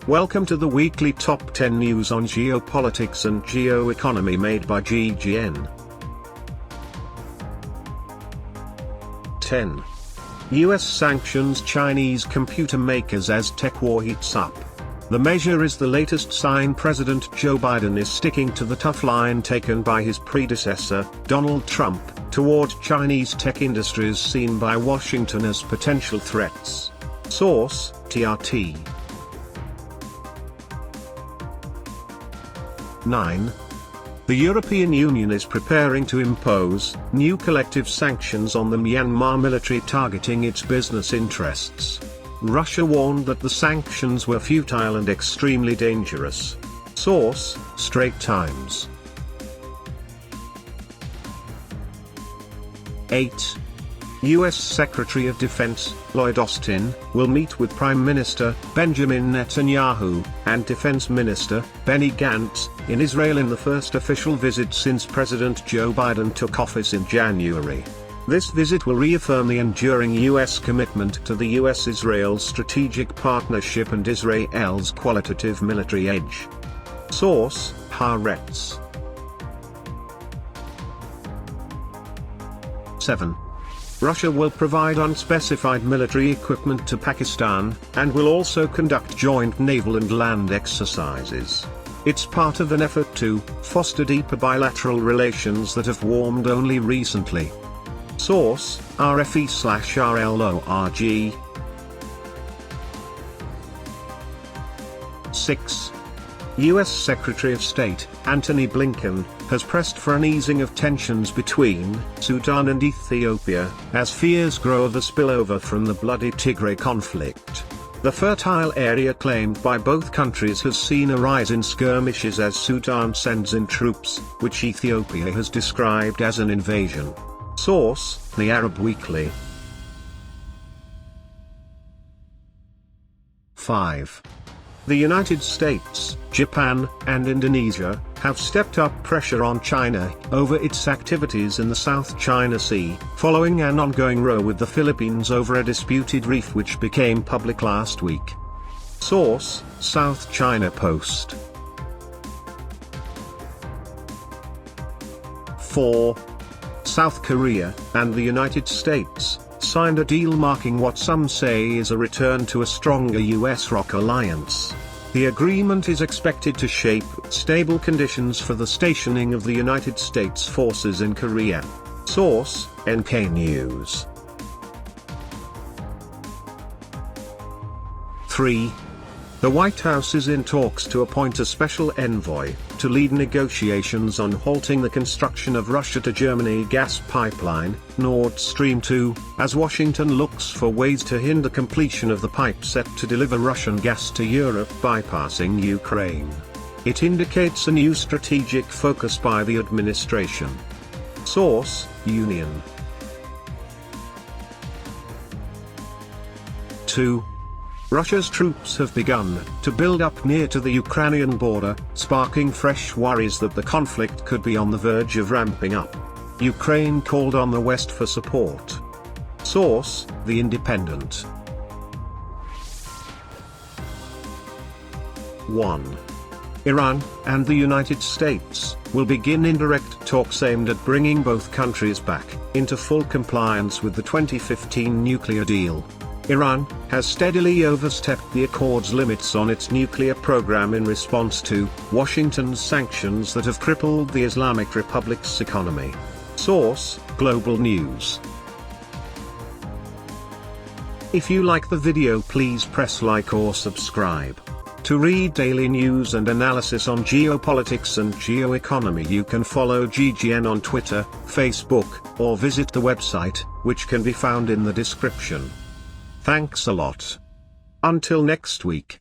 Welcome to the weekly top 10 news on geopolitics and geoeconomy made by GGN. 10. US sanctions Chinese computer makers as tech war heats up. The measure is the latest sign President Joe Biden is sticking to the tough line taken by his predecessor, Donald Trump, toward Chinese tech industries seen by Washington as potential threats. Source, TRT. 9. The European Union is preparing to impose new collective sanctions on the Myanmar military targeting its business interests. Russia warned that the sanctions were futile and extremely dangerous. Source, Straits Times. 8. U.S. Secretary of Defense, Lloyd Austin, will meet with Prime Minister Benjamin Netanyahu and Defense Minister Benny Gantz in Israel in the first official visit since President Joe Biden took office in January. This visit will reaffirm the enduring U.S. commitment to the U.S.-Israel strategic partnership and Israel's qualitative military edge. Source, Haaretz. 7. Russia will provide unspecified military equipment to Pakistan, and will also conduct joint naval and land exercises. It's part of an effort to foster deeper bilateral relations that have warmed only recently. Source, RFE/RLORG. 6. U.S. Secretary of State, Antony Blinken, has pressed for an easing of tensions between Sudan and Ethiopia, as fears grow of a spillover from the bloody Tigray conflict. The fertile area claimed by both countries has seen a rise in skirmishes as Sudan sends in troops, which Ethiopia has described as an invasion. Source, The Arab Weekly. 5. The United States, Japan, and Indonesia have stepped up pressure on China over its activities in the South China Sea, following an ongoing row with the Philippines over a disputed reef which became public last week. Source, South China Post. 4. South Korea and the United States signed a deal marking what some say is a return to a stronger US-ROK alliance. The agreement is expected to shape stable conditions for the stationing of the United States forces in Korea. Source, NK News. 3. The White House is in talks to appoint a special envoy to lead negotiations on halting the construction of Russia to Germany gas pipeline, Nord Stream 2, as Washington looks for ways to hinder completion of the pipe set to deliver Russian gas to Europe bypassing Ukraine. It indicates a new strategic focus by the administration. Source, Union. 2. Russia's troops have begun to build up near to the Ukrainian border, sparking fresh worries that the conflict could be on the verge of ramping up. Ukraine called on the West for support. Source, The Independent. 1. Iran and the United States will begin indirect talks aimed at bringing both countries back into full compliance with the 2015 nuclear deal. Iran has steadily overstepped the accord's limits on its nuclear program in response to Washington's sanctions that have crippled the Islamic Republic's economy. Source, Global News. If you like the video, please press like or subscribe. To read daily news and analysis on geopolitics and geoeconomy, you can follow GGN on Twitter, Facebook, or visit the website, which can be found in the description. Thanks a lot. Until next week.